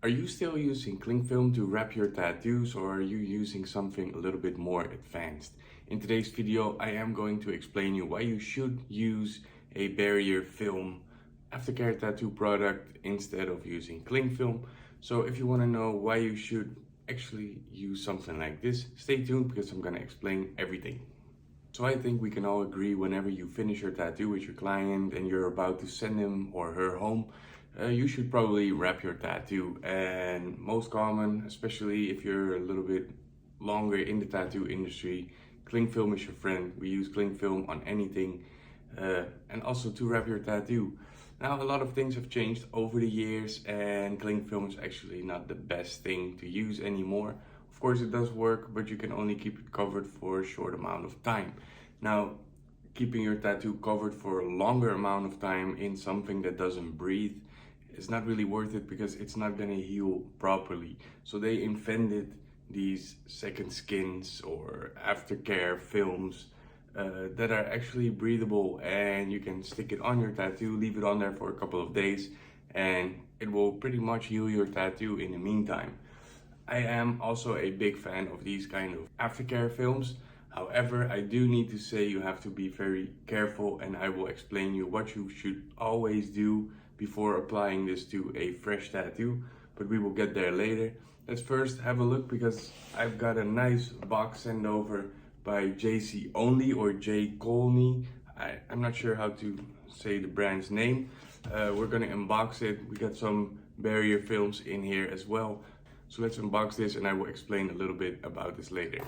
Are you still using cling film to wrap your tattoos, or are you using something a little bit more advanced? In today's video, I am going to explain you why you should use a barrier film aftercare tattoo product instead of using cling film. So if you want to know why you should actually use something like this, stay tuned because I'm going to explain everything. So I think we can all agree whenever you finish your tattoo with your client and you're about to send him or her home, you should probably wrap your tattoo. And most common, especially if you're a little bit longer in the tattoo industry, cling film is your friend. We use cling film on anything and also to wrap your tattoo. Now, a lot of things have changed over the years, and cling film is actually not the best thing to use anymore. Of course, it does work, but you can only keep it covered for a short amount of time. Now, keeping your tattoo covered for a longer amount of time in something that doesn't breathe is not really worth it because it's not going to heal properly. So they invented these second skins or aftercare films that are actually breathable, and you can stick it on your tattoo, leave it on there for a couple of days, and it will pretty much heal your tattoo in the meantime. I am also a big fan of these kind of aftercare films. However, I do need to say you have to be very careful, and I will explain you what you should always do before applying this to a fresh tattoo, but we will get there later. Let's first have a look because I've got a nice box sent over by Jconly or Jconly. I'm not sure how to say the brand's name. We're gonna unbox it. We got some barrier films in here as well. So let's unbox this and I will explain a little bit about this later.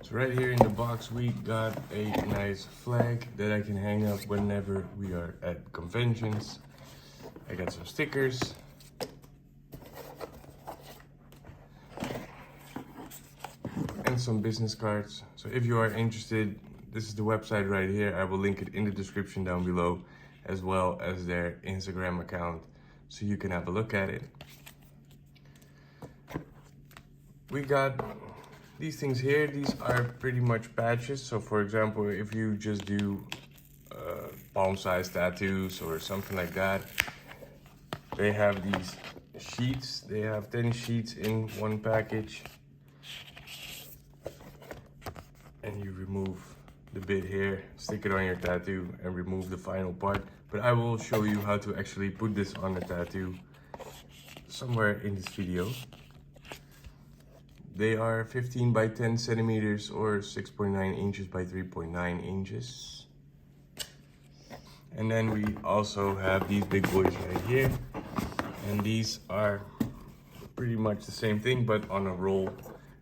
So right here in the box we got a nice flag that I can hang up whenever we are at conventions. I got some stickers. And some business cards. So if you are interested, this is the website right here. I will link it in the description down below, as well as their Instagram account, so you can have a look at it. We got these things here. These are pretty much patches. So for example, if you just do palm size tattoos or something like that, they have these sheets. They have 10 sheets in one package. And you remove the bit here, stick it on your tattoo and remove the final part. But I will show you how to actually put this on the tattoo somewhere in this video. They are 15 by 10 centimeters or 6.9 inches by 3.9 inches. And then we also have these big boys right here. And these are pretty much the same thing, but on a roll.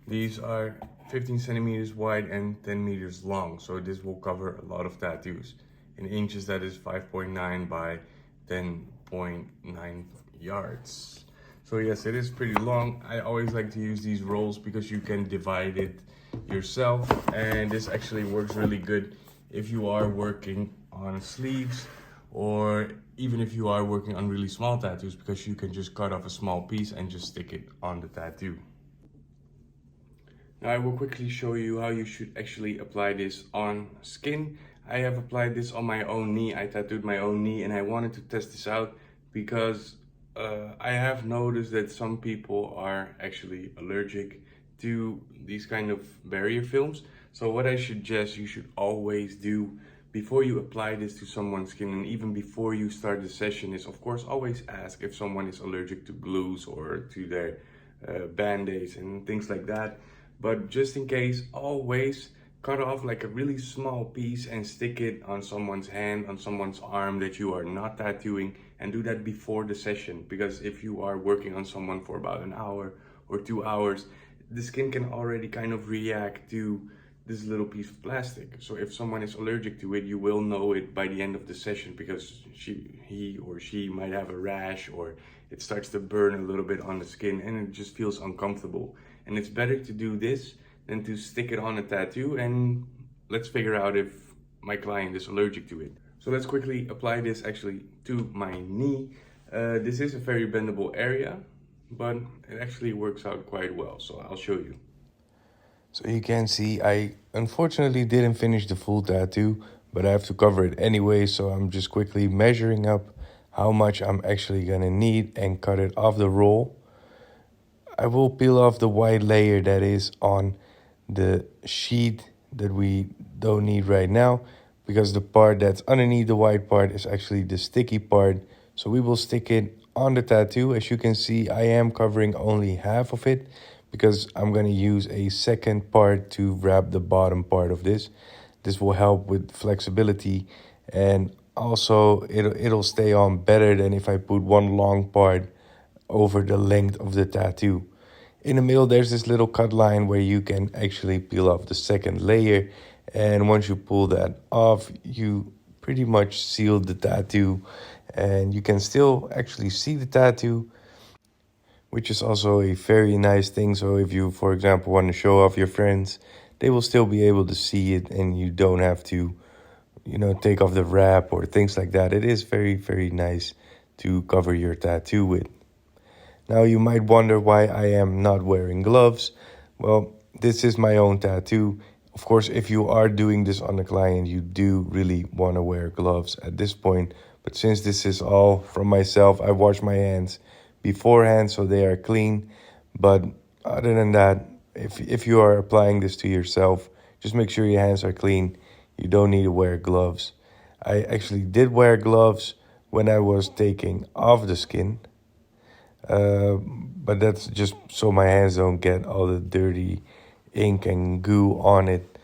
These are 15 centimeters wide and 10 meters long. So this will cover a lot of tattoos. In inches, that is 5.9 by 10.9 yards. So yes, it is pretty long. I always like to use these rolls because you can divide it yourself. And this actually works really good if you are working on sleeves, or even if you are working on really small tattoos, because you can just cut off a small piece and just stick it on the tattoo. Now I will quickly show you how you should actually apply this on skin. I have applied this on my own knee. I tattooed my own knee and I wanted to test this out because I have noticed that some people are actually allergic to these kind of barrier films. So what I suggest you should always do before you apply this to someone's skin, and even before you start the session, is of course always ask if someone is allergic to glues or to their band-aids and things like that. But just in case, always cut off like a really small piece and stick it on someone's hand, on someone's arm that you are not tattooing, and do that before the session. Because if you are working on someone for about an hour or 2 hours, the skin can already kind of react to this little piece of plastic. So if someone is allergic to it, you will know it by the end of the session, because he or she might have a rash, or it starts to burn a little bit on the skin and it just feels uncomfortable. And it's better to do this than to stick it on a tattoo and let's figure out if my client is allergic to it. So let's quickly apply this actually to my knee. This is a very bendable area, but it actually works out quite well. So I'll show you. So you can see I unfortunately didn't finish the full tattoo, but I have to cover it anyway. So I'm just quickly measuring up how much I'm actually gonna need and cut it off the roll. I will peel off the white layer that is on the sheet that we don't need right now, because the part that's underneath the white part is actually the sticky part. So we will stick it on the tattoo. As you can see, I am covering only half of it because I'm going to use a second part to wrap the bottom part of this. This will help with flexibility, and also it'll stay on better than if I put one long part over the length of the tattoo. In the middle, there's this little cut line where you can actually peel off the second layer. And once you pull that off, you pretty much seal the tattoo. And you can still actually see the tattoo, which is also a very nice thing. So if you, for example, want to show off your friends, they will still be able to see it and you don't have to, take off the wrap or things like that. It is very, very nice to cover your tattoo with. Now you might wonder why I am not wearing gloves. Well, this is my own tattoo. Of course, if you are doing this on a client, you do really want to wear gloves at this point. But since this is all from myself, I wash my hands beforehand so they are clean. But other than that, if you are applying this to yourself, just make sure your hands are clean. You don't need to wear gloves. I actually did wear gloves when I was taking off the skin. But that's just so my hands don't get all the dirty ink and goo on it.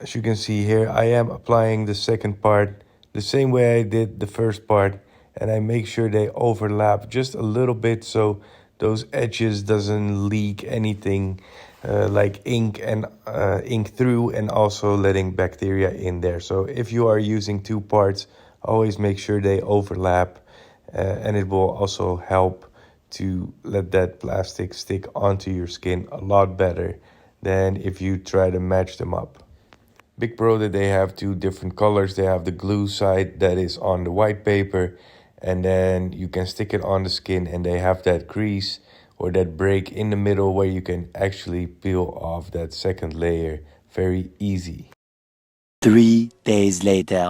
As you can see here, I am applying the second part the same way I did the first part, and I make sure they overlap just a little bit so those edges doesn't leak anything like ink and ink through, and also letting bacteria in there. So if you are using two parts, always make sure they overlap, and it will also help to let that plastic stick onto your skin a lot better than if you try to match them up. Big Pro that they have two different colors. They have the glue side that is on the white paper, and then you can stick it on the skin, and they have that crease or that break in the middle where you can actually peel off that second layer very easy. 3 days later.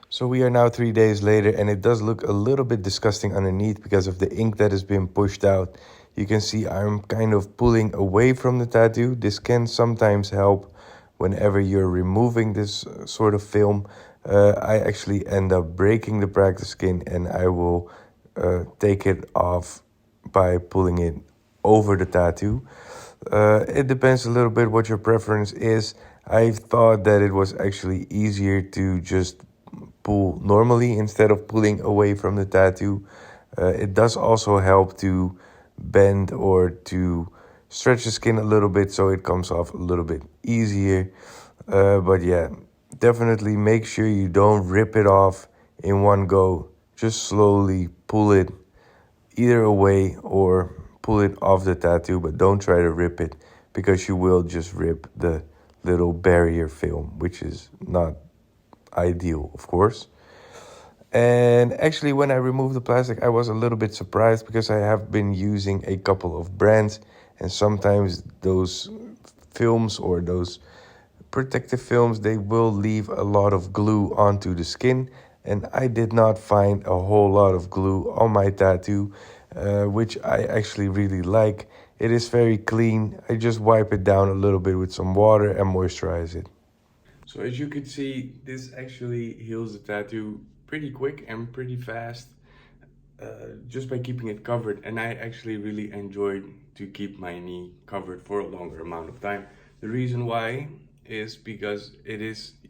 So we are now 3 days later, and it does look a little bit disgusting underneath because of the ink that has been pushed out. You can see I'm kind of pulling away from the tattoo. This can sometimes help whenever you're removing this sort of film. I actually end up breaking the practice skin, and I will take it off by pulling it over the tattoo. It depends a little bit what your preference is. I thought that it was actually easier to just pull normally instead of pulling away from the tattoo. It does also help to bend or to stretch the skin a little bit so it comes off a little bit easier. But yeah, definitely make sure you don't rip it off in one go. Just slowly pull it either away or pull it off the tattoo, but don't try to rip it because you will just rip the little barrier film, which is not ideal, of course. And actually, when I removed the plastic, I was a little bit surprised because I have been using a couple of brands, and sometimes those films or those protective films, they will leave a lot of glue onto the skin, and I did not find a whole lot of glue on my tattoo, which I actually really like. It is very clean. I just wipe it down a little bit with some water and moisturize it. So as you can see, this actually heals the tattoo pretty quick and pretty fast, just by keeping it covered. And I actually really enjoyed to keep my knee covered for a longer amount of time. The reason why is because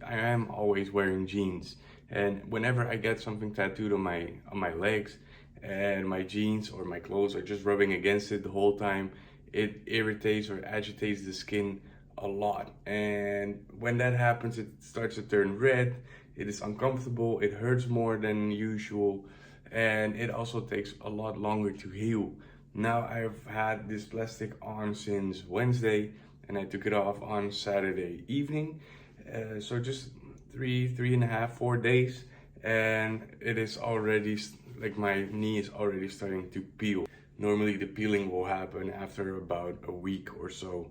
I am always wearing jeans, and whenever I get something tattooed on my legs and my jeans or my clothes are just rubbing against it the whole time, it irritates or agitates the skin a lot. And when that happens, it starts to turn red. It is uncomfortable, it hurts more than usual, and it also takes a lot longer to heal. Now I've had this plastic on since Wednesday, and I took it off on Saturday evening. So just three and a half, 4 days, and it is already like my knee is already starting to peel. Normally the peeling will happen after about a week or so.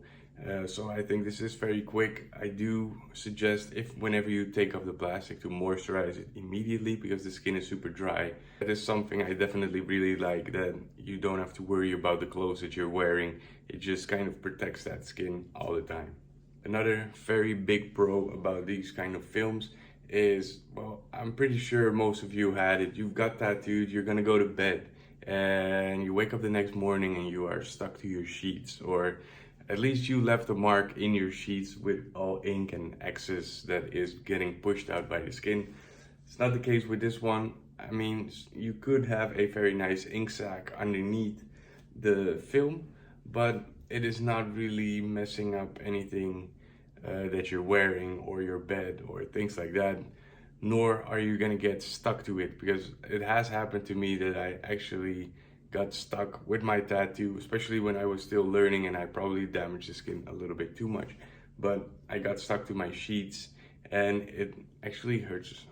So I think this is very quick. I do suggest, if whenever you take off the plastic, to moisturize it immediately because the skin is super dry. That is something I definitely really like, that you don't have to worry about the clothes that you're wearing. It just kind of protects that skin all the time. Another very big pro about these kind of films is, well, I'm pretty sure most of you had it. You've got tattooed, you're gonna go to bed, and you wake up the next morning and you are stuck to your sheets, or at least you left a mark in your sheets with all ink and excess that is getting pushed out by the skin. It's not the case with this one. I mean, you could have a very nice ink sac underneath the film, but it is not really messing up anything that you're wearing or your bed or things like that, nor are you gonna get stuck to it, because it has happened to me that I actually got stuck with my tattoo, especially when I was still learning, and I probably damaged the skin a little bit too much, but I got stuck to my sheets and it actually hurts.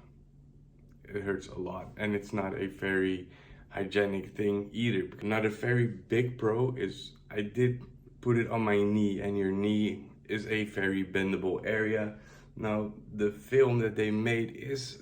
It hurts a lot, and it's not a very hygienic thing either. Another very big pro is I did put it on my knee, and your knee is a very bendable area. Now, the film that they made is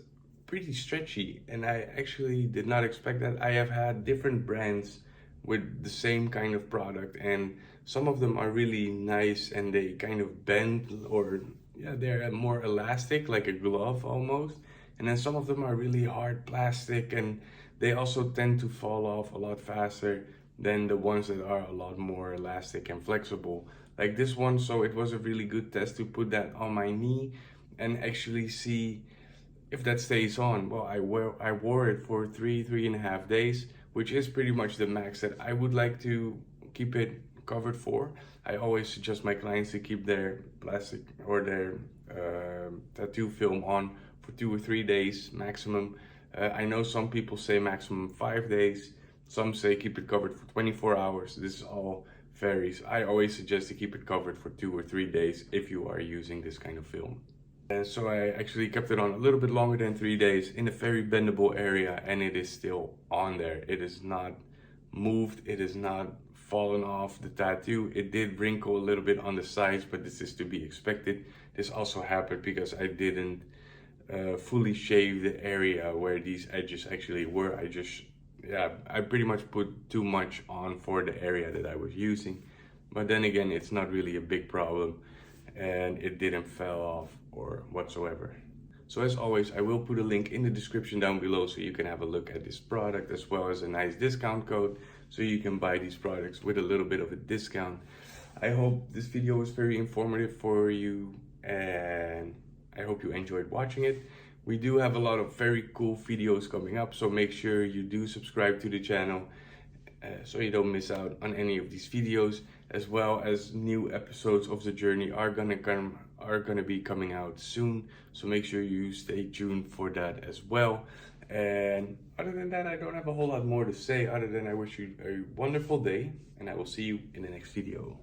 pretty stretchy, and I actually did not expect that. I have had different brands with the same kind of product, and some of them are really nice and they kind of bend, or yeah, they're more elastic, like a glove almost. And then some of them are really hard plastic, and they also tend to fall off a lot faster than the ones that are a lot more elastic and flexible, like this one. So it was a really good test to put that on my knee and actually see if that stays on. Well, I wore it for three and a half days, which is pretty much the max that I would like to keep it covered for. I always suggest my clients to keep their plastic or their tattoo film on for 2 or 3 days maximum. I know some people say maximum 5 days. Some say keep it covered for 24 hours. This all varies. I always suggest to keep it covered for 2 or 3 days if you are using this kind of film. And so I actually kept it on a little bit longer than 3 days in a very bendable area, and it is still on there. It is not moved, it is not fallen off the tattoo. It did wrinkle a little bit on the sides, but this is to be expected. This also happened because I didn't fully shave the area where these edges actually were. I pretty much put too much on for the area that I was using. But then again, it's not really a big problem, and it didn't fall off or whatsoever. So as always, I will put a link in the description down below so you can have a look at this product, as well as a nice discount code so you can buy these products with a little bit of a discount. I hope this video was very informative for you, and I hope you enjoyed watching it. We do have a lot of very cool videos coming up, so make sure you do subscribe to the channel so you don't miss out on any of these videos, as well as new episodes of the journey are gonna be coming out soon. So make sure you stay tuned for that as well. And other than that, I don't have a whole lot more to say, other than I wish you a wonderful day, and I will see you in the next video.